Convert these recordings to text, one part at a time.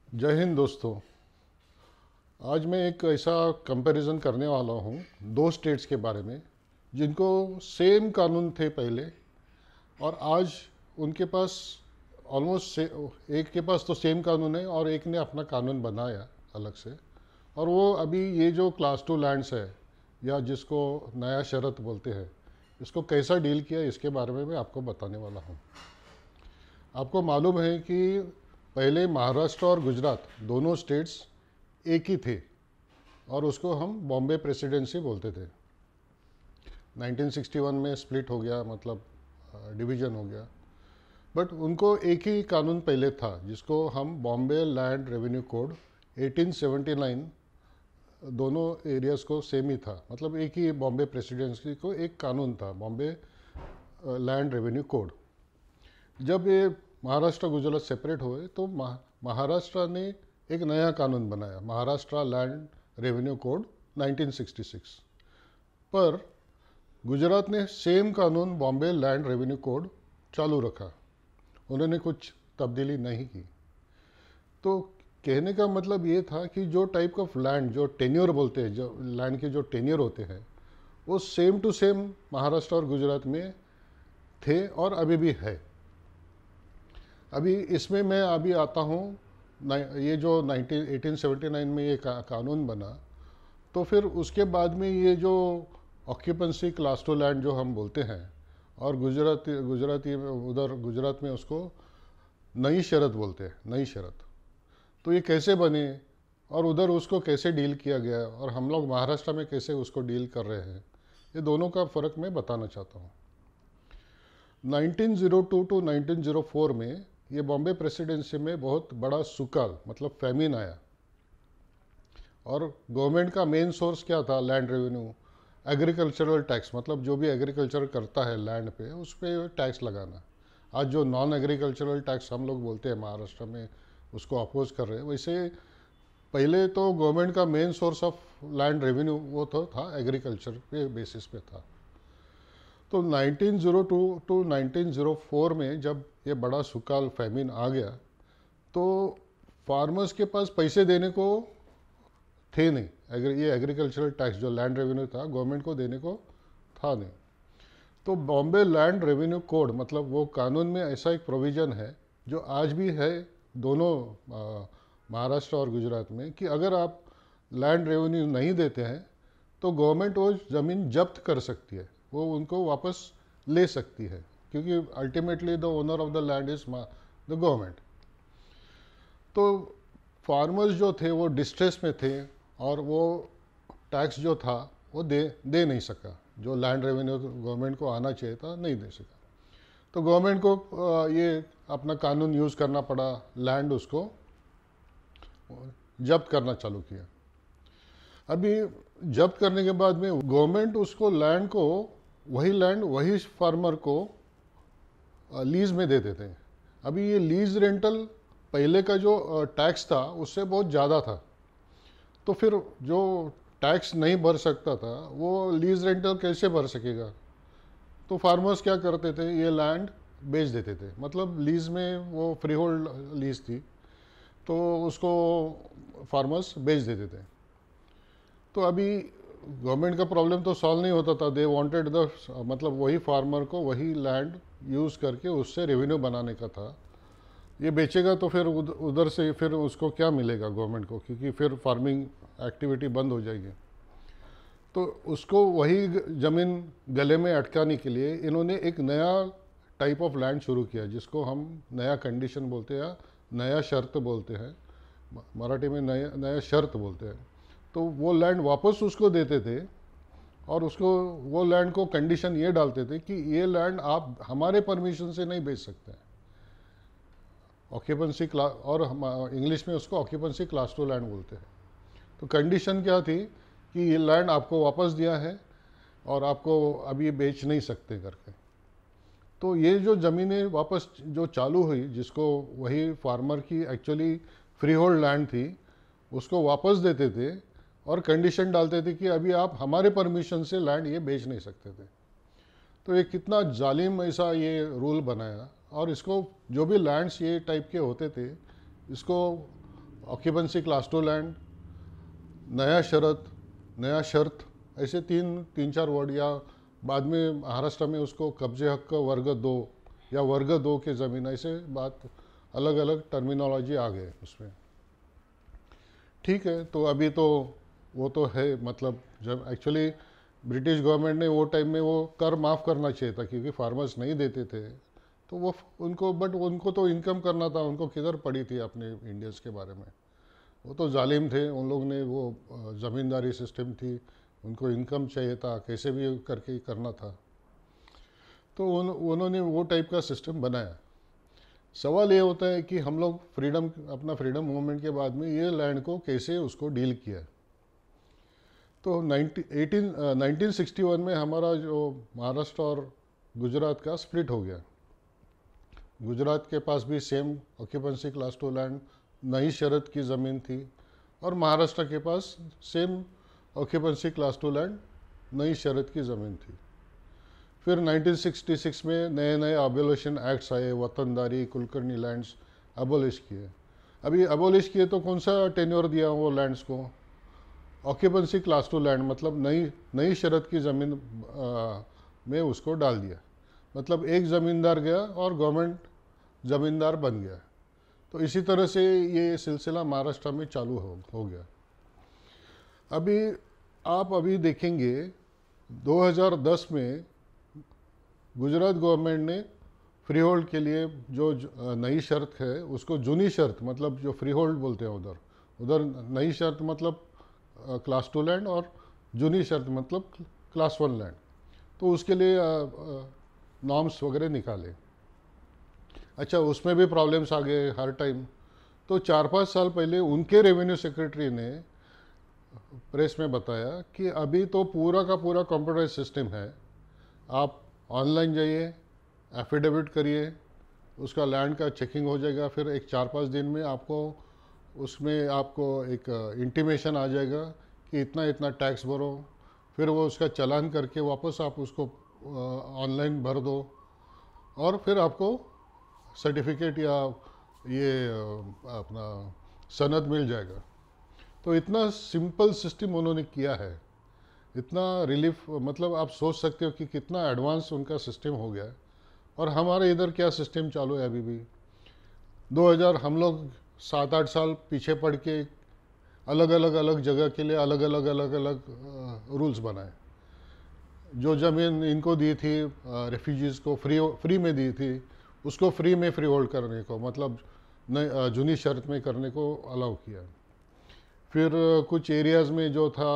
जय हिंद दोस्तों। आज मैं एक ऐसा कंपैरिजन करने वाला हूँ दो स्टेट्स के बारे में जिनको सेम कानून थे पहले, और आज उनके पास ऑलमोस्ट एक के पास तो सेम कानून है और एक ने अपना कानून बनाया अलग से। और वो अभी ये जो क्लास टू लैंड्स है या जिसको नया शरत बोलते हैं, इसको कैसा डील किया इसके बारे में मैं आपको बताने वाला हूँ। आपको मालूम है कि पहले महाराष्ट्र और गुजरात दोनों स्टेट्स एक ही थे और उसको हम बॉम्बे प्रेसिडेंसी बोलते थे। 1961 में स्प्लिट हो गया, मतलब डिवीज़न हो गया, बट उनको एक ही कानून पहले था जिसको हम बॉम्बे लैंड रेवेन्यू कोड 1879। दोनों एरियाज़ को सेम ही था, मतलब एक ही बॉम्बे प्रेसिडेंसी को एक कानून था, बॉम्बे लैंड रेवेन्यू कोड। जब ये महाराष्ट्र गुजरात सेपरेट हुए तो महाराष्ट्र ने एक नया कानून बनाया, महाराष्ट्र लैंड रेवेन्यू कोड 1966। पर गुजरात ने सेम कानून बॉम्बे लैंड रेवेन्यू कोड चालू रखा, उन्होंने कुछ तब्दीली नहीं की। तो कहने का मतलब ये था कि जो टाइप ऑफ लैंड, जो टेन्योर बोलते हैं, जो लैंड के जो टेन्योर होते हैं, वो सेम टू सेम महाराष्ट्र और गुजरात में थे और अभी भी है। अभी इसमें मैं अभी आता हूँ, ये जो 1879 में ये कानून बना, तो फिर उसके बाद में ये जो ऑक्यूपेंसी क्लास टू लैंड जो हम बोलते हैं, और गुजराती उधर गुजरात में उसको नई शरत बोलते हैं, नई शरत। तो ये कैसे बने और उधर उसको कैसे डील किया गया और हम लोग महाराष्ट्र में कैसे उसको डील कर रहे हैं, ये दोनों का फ़र्क मैं बताना चाहता हूँ। 1902 टू 1904 में ये बॉम्बे प्रेसिडेंसी में बहुत बड़ा सुकाल, मतलब फैमिन आया, और गवर्नमेंट का मेन सोर्स क्या था? लैंड रेवेन्यू, एग्रीकल्चरल टैक्स, मतलब जो भी एग्रीकल्चर करता है लैंड पे उस पर टैक्स लगाना। आज जो नॉन एग्रीकल्चरल टैक्स हम लोग बोलते हैं महाराष्ट्र में, उसको अपोज कर रहे हैं। वैसे पहले तो गवर्नमेंट का main source of land revenue वो तो था, एग्रीकल्चर पे बेसिस पे था। तो 1902 टू 1904 में जब ये बड़ा सुकाल फैमिन आ गया, तो फार्मर्स के पास पैसे देने को थे नहीं। ये एग्रीकल्चरल टैक्स जो लैंड रेवेन्यू था, गवर्नमेंट को देने को था नहीं। तो बॉम्बे लैंड रेवेन्यू कोड, मतलब वो कानून में ऐसा एक प्रोविज़न है जो आज भी है दोनों महाराष्ट्र और गुजरात में, कि अगर आप लैंड रेवेन्यू नहीं देते हैं तो गवर्नमेंट वो ज़मीन जब्त कर सकती है, वो उनको वापस ले सकती है, क्योंकि ultimately the owner of the land is the government. तो फार्मर्स जो थे वो डिस्ट्रेस में थे और वो टैक्स जो था वो दे नहीं सका, जो लैंड रेवेन्यू गवर्नमेंट को आना चाहिए था नहीं दे सका। तो गवर्नमेंट को ये अपना कानून यूज़ करना पड़ा, लैंड उसको जब्त करना चालू किया। अभी जब्त करने के बाद में गवर्नमेंट उसको लैंड को, वही लैंड वही फार्मर को लीज में दे देते हैं। अभी ये लीज रेंटल पहले का जो टैक्स था उससे बहुत ज़्यादा था, तो फिर जो टैक्स नहीं भर सकता था वो लीज रेंटल कैसे भर सकेगा? तो फार्मर्स क्या करते थे, ये लैंड बेच देते थे, मतलब लीज में, वो फ्री होल्ड लीज थी, तो उसको फार्मर्स बेच देते थे। तो अभी गवर्नमेंट का प्रॉब्लम तो सॉल्व नहीं होता था, दे वांटेड द, मतलब वही फार्मर को वही लैंड यूज़ करके उससे रेवेन्यू बनाने का था। ये बेचेगा तो फिर उधर से फिर उसको क्या मिलेगा गवर्नमेंट को, क्योंकि फिर फार्मिंग एक्टिविटी बंद हो जाएगी। तो उसको वही ज़मीन गले में अटकाने के लिए इन्होंने एक नया टाइप ऑफ लैंड शुरू किया, जिसको हम नया कंडीशन बोलते हैं या नया शर्त बोलते हैं, मराठी में नया नया शर्त बोलते हैं। तो वो लैंड वापस उसको देते थे और उसको, वो लैंड को कंडीशन ये डालते थे कि ये लैंड आप हमारे परमिशन से नहीं बेच सकते हैं। ऑक्यूपेंसी क्लास, और इंग्लिश में उसको ऑक्यूपेंसी क्लास टू लैंड बोलते हैं। तो कंडीशन क्या थी कि ये लैंड आपको वापस दिया है और आपको अभी बेच नहीं सकते करके। तो ये जो ज़मीनें वापस जो चालू हुई, जिसको वही फार्मर की एक्चुअली फ्री होल्ड लैंड थी, उसको वापस देते थे और कंडीशन डालते थे कि अभी आप हमारे परमिशन से लैंड ये बेच नहीं सकते थे। तो ये कितना जालिम ऐसा ये रूल बनाया, और इसको जो भी लैंड्स ये टाइप के होते थे, इसको ऑक्यूपेंसी क्लास 2 लैंड, नया शर्त, ऐसे तीन चार वर्ड, या बाद में महाराष्ट्र में उसको कब्जे हक वर्ग 2 या वर्ग 2 के ज़मीन, ऐसे बात अलग अलग टर्मिनोलॉजी आ गए उसमें। ठीक है, तो अभी तो वो तो है, मतलब जब एक्चुअली ब्रिटिश गवर्नमेंट ने वो टाइम में वो कर माफ़ करना चाहिए था, क्योंकि फार्मर्स नहीं देते थे, तो वो उनको, बट उनको तो इनकम करना था, उनको किधर पड़ी थी अपने इंडियंस के बारे में। वो तो जालिम थे, उन लोग ने वो ज़मींदारी सिस्टम थी, उनको इनकम चाहिए था, कैसे भी करके करना था, तो उन्होंने वो टाइप का सिस्टम बनाया। सवाल ये होता है कि हम लोग अपना फ्रीडम मूवमेंट के बाद में ये लैंड को कैसे उसको डील किया। तो 1961 में हमारा जो महाराष्ट्र और गुजरात का स्प्लिट हो गया। गुजरात के पास भी सेम ऑक्यूपेंसी क्लास 2 लैंड, नई शरत की ज़मीन थी, और महाराष्ट्र के पास सेम ऑक्यूपेंसी क्लास 2 लैंड, नई शरत की ज़मीन थी। फिर 1966 में नए नए अबोलिशन एक्ट्स आए, वतनदारी, कुलकर्णी लैंड्स अबोलिश किए। अभी अबोलिश किए तो कौन सा टेन्योर दिया वो लैंड्स को? ऑक्यूपेंसी क्लास 2 लैंड, मतलब नई शरत की ज़मीन में उसको डाल दिया। मतलब एक ज़मींदार गया और गवर्नमेंट ज़मींदार बन गया। तो इसी तरह से ये सिलसिला महाराष्ट्र में चालू हो गया। अभी देखेंगे 2010 में गुजरात गवर्नमेंट ने फ्री होल्ड के लिए जो नई शर्त है, उसको जूनी शर्त, मतलब जो फ्री होल्ड बोलते हैं उधर नई शर्त मतलब क्लास 2 लैंड, और जूनी शर्त मतलब क्लास 1 लैंड, तो उसके लिए नॉर्म्स वगैरह निकाले। अच्छा, उसमें भी प्रॉब्लम्स आ गए हर टाइम। तो 4-5 साल पहले उनके रेवेन्यू सेक्रेटरी ने प्रेस में बताया कि अभी तो पूरा का पूरा कंप्यूटराइज सिस्टम है, आप ऑनलाइन जाइए, एफिडेविट करिए, उसका लैंड का चेकिंग हो जाएगा, फिर एक 4-5 दिन में उसमें आपको एक इंटीमेशन आ जाएगा कि इतना इतना टैक्स भरो, फिर वो उसका चालान करके वापस आप उसको ऑनलाइन भर दो, और फिर आपको सर्टिफिकेट या ये अपना सनद मिल जाएगा। तो इतना सिंपल सिस्टम उन्होंने किया है, इतना रिलीफ, मतलब आप सोच सकते हो कि कितना एडवांस उनका सिस्टम हो गया। और हमारे इधर क्या सिस्टम चालू है अभी भी। 2000 हम लोग 7-8 साल पीछे पड़ के अलग जगह के लिए अलग अलग रूल्स बनाए। जो ज़मीन इनको दी थी रेफ्यूजीज़ को फ्री में दी थी, उसको फ्री में फ्री होल्ड करने को, मतलब जूनी शर्त में करने को अलाउ किया। फिर कुछ एरियाज़ में जो था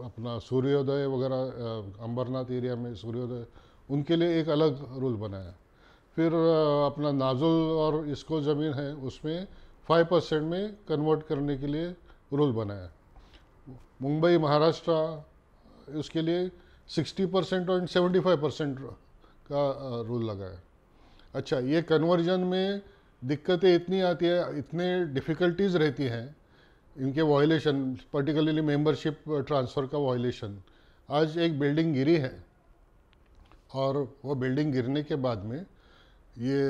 अपना सूर्योदय वगैरह, अंबरनाथ एरिया में सूर्योदय, उनके लिए एक अलग रूल बनाया। फिर अपना नाजुल और इसको ज़मीन है उसमें 5% में कन्वर्ट करने के लिए रूल बनाया। मुंबई महाराष्ट्र उसके लिए 60% और 75% का रूल लगाया। अच्छा, ये कन्वर्जन में दिक्कतें इतनी आती है, इतने डिफ़िकल्टीज़ रहती हैं, इनके वायलेशन, पर्टिकुलरली मेंबरशिप ट्रांसफ़र का वायलेशन। आज एक बिल्डिंग गिरी है, और वो बिल्डिंग गिरने के बाद में ये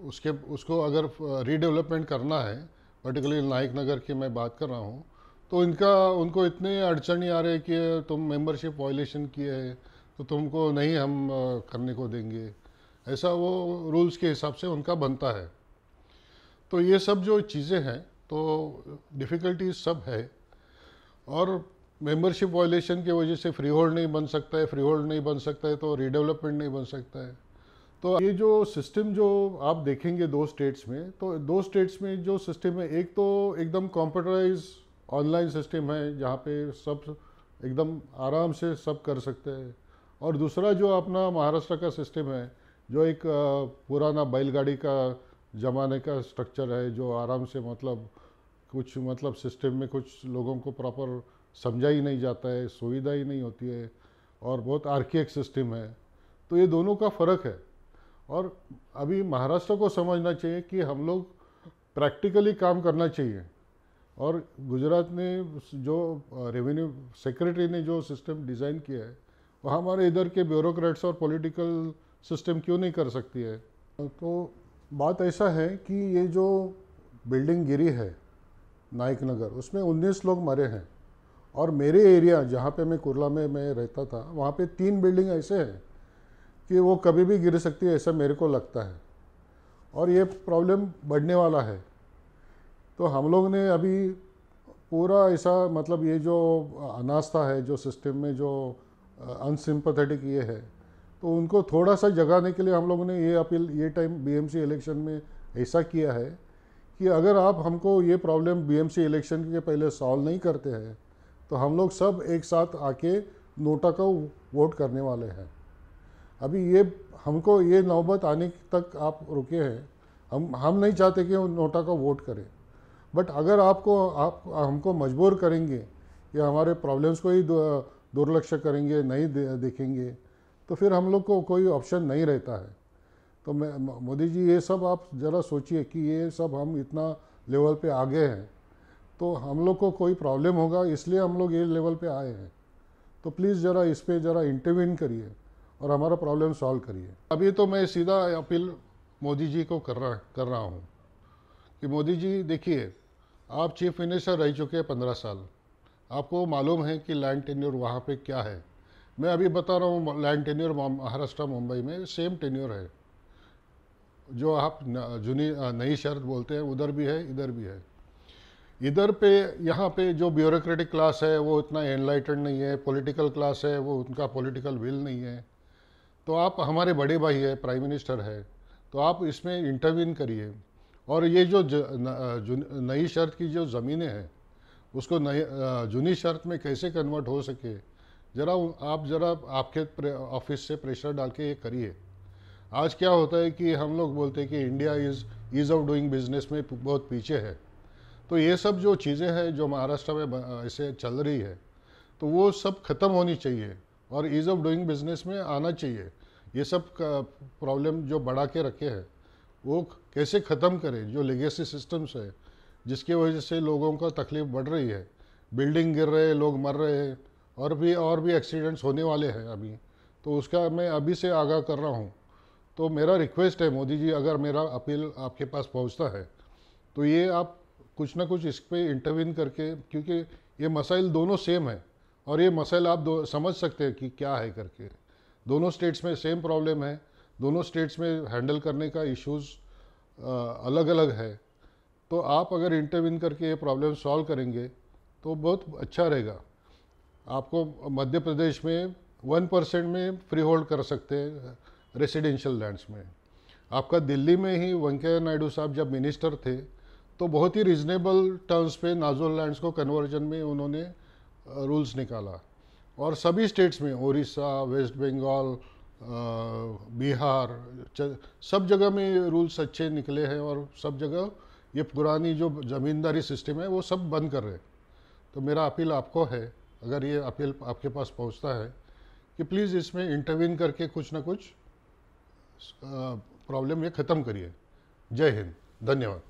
उसको अगर रीडेवलपमेंट करना है, पर्टिकुलरली नायक नगर की मैं बात कर रहा हूँ, तो उनको इतने अड़चनी आ रहे हैं कि तुम मेंबरशिप वायलेशन किए है तो तुमको नहीं हम करने को देंगे, ऐसा वो रूल्स के हिसाब से उनका बनता है। तो ये सब जो चीज़ें हैं, तो डिफ़िकल्टीज सब है। और मेंबरशिप वायलेशन की वजह से फ्री होल्ड नहीं बन सकता है, फ्री होल्ड नहीं बन सकता है तो रीडेवलपमेंट नहीं बन सकता है। तो ये जो सिस्टम जो आप देखेंगे 2 स्टेट्स में, तो 2 स्टेट्स में जो सिस्टम है, एक तो एकदम कंप्यूटराइज ऑनलाइन सिस्टम है जहाँ पे सब एकदम आराम से सब कर सकते हैं, और दूसरा जो अपना महाराष्ट्र का सिस्टम है, जो एक पुराना बैलगाड़ी का ज़माने का स्ट्रक्चर है, जो आराम से मतलब सिस्टम में कुछ लोगों को प्रॉपर समझा ही नहीं जाता है, सुविधा ही नहीं होती है, और बहुत आर्किक सिस्टम है। तो ये दोनों का फ़र्क है। और अभी महाराष्ट्र को समझना चाहिए कि हम लोग प्रैक्टिकली काम करना चाहिए, और गुजरात ने जो रेवेन्यू सेक्रेटरी ने जो सिस्टम डिज़ाइन किया है, वो हमारे इधर के ब्यूरोक्रेट्स और पॉलिटिकल सिस्टम क्यों नहीं कर सकती है। तो बात ऐसा है कि ये जो बिल्डिंग गिरी है नायक नगर, उसमें 19 लोग मरे हैं। और मेरे एरिया जहाँ पे मैं कुर्ला में मैं रहता था, वहाँ पे 3 बिल्डिंग ऐसे हैं कि वो कभी भी गिर सकती है, ऐसा मेरे को लगता है। और ये प्रॉब्लम बढ़ने वाला है। तो हम लोग ने अभी पूरा ऐसा मतलब ये जो अनास्था है जो सिस्टम में, जो अनसिम्पथेटिक ये है, तो उनको थोड़ा सा जगाने के लिए हम लोगों ने ये अपील ये टाइम बीएमसी इलेक्शन में ऐसा किया है कि अगर आप हमको ये प्रॉब्लम बीएमसी इलेक्शन के पहले सॉल्व नहीं करते हैं तो हम लोग सब एक साथ आके नोटा का वोट करने वाले हैं। अभी ये हमको ये नौबत आने तक आप रुके हैं। हम नहीं चाहते कि नोटा का वोट करें, बट अगर आप हमको मजबूर करेंगे या हमारे प्रॉब्लम्स को ही दुर्लक्ष्य करेंगे, नहीं देखेंगे, तो फिर हम लोग को कोई ऑप्शन नहीं रहता है। तो मैं मोदी जी ये सब आप ज़रा सोचिए कि ये सब हम इतना लेवल पे आ गए हैं तो हम लोग को कोई प्रॉब्लम होगा, इसलिए हम लोग ये लेवल पे आए हैं। तो प्लीज़ ज़रा इस पर ज़रा इंटरवीन करिए और हमारा प्रॉब्लम सॉल्व करिए। अभी तो मैं सीधा अपील मोदी जी को कर रहा हूँ कि मोदी जी देखिए, आप चीफ मिनिस्टर रह चुके हैं 15 साल, आपको मालूम है कि लैंड टेन्योर वहाँ पे क्या है। मैं अभी बता रहा हूँ, लैंड टेन्योर महाराष्ट्र मुंबई में सेम टेन्योर है। जो आप नई शर्त बोलते हैं उधर भी है, इधर भी है। इधर पे यहाँ पे जो ब्यूरोक्रेटिक क्लास है वो इतना एनलाइटेड नहीं है, पॉलिटिकल क्लास है वो उनका पॉलिटिकल विल नहीं है। तो आप हमारे बड़े भाई है, प्राइम मिनिस्टर है, तो आप इसमें इंटरवीन करिए। और ये जो नई शर्त की जो ज़मीनें हैं उसको जूनी शर्त में कैसे कन्वर्ट हो सके, ज़रा आपके ऑफिस से प्रेशर डाल के ये करिए। आज क्या होता है कि हम लोग बोलते हैं कि India ease of doing business में बहुत पीछे है। तो ये सब जो चीज़ें हैं जो महाराष्ट्र में ऐसे चल रही है, तो वो सब ख़त्म होनी चाहिए और ईज़ ऑफ डूइंग बिजनेस में आना चाहिए। ये सब प्रॉब्लम जो बढ़ा के रखे हैं वो कैसे ख़त्म करें। जो लेगेसी सिस्टम्स है जिसकी वजह से लोगों का तकलीफ़ बढ़ रही है, बिल्डिंग गिर रहे हैं, लोग मर रहे हैं, और भी एक्सीडेंट्स होने वाले हैं अभी। तो उसका मैं अभी से आगाह कर रहा हूँ। तो मेरा रिक्वेस्ट है मोदी जी, अगर मेरा अपील आपके पास पहुँचता है तो ये आप कुछ ना कुछ इस पर इंटरवीन करके, क्योंकि ये मसाइल दोनों सेम है और ये मसाइल आप समझ सकते हैं कि क्या है करके। दोनों स्टेट्स में सेम प्रॉब्लम है, दोनों स्टेट्स में हैंडल करने का इश्यूज़ अलग अलग है। तो आप अगर इंटरवीन करके ये प्रॉब्लम सॉल्व करेंगे तो बहुत अच्छा रहेगा। आपको मध्य प्रदेश में 1% में फ्री होल्ड कर सकते हैं रेसिडेंशियल लैंड्स में। आपका दिल्ली में ही वेंकैया नायडू साहब जब मिनिस्टर थे तो बहुत ही रिजनेबल टर्म्स पे नाजोल लैंड्स को कन्वर्जन में उन्होंने रूल्स निकाला। और सभी स्टेट्स में, उड़ीसा, वेस्ट बंगाल, बिहार, सब जगह में रूल्स अच्छे निकले हैं और सब जगह ये पुरानी जो ज़मींदारी सिस्टम है वो सब बंद कर रहे हैं। तो मेरा अपील आपको है, अगर ये अपील आपके पास पहुंचता है, कि प्लीज़ इसमें इंटरवीन करके कुछ ना कुछ प्रॉब्लम ये ख़त्म करिए। जय हिंद, धन्यवाद।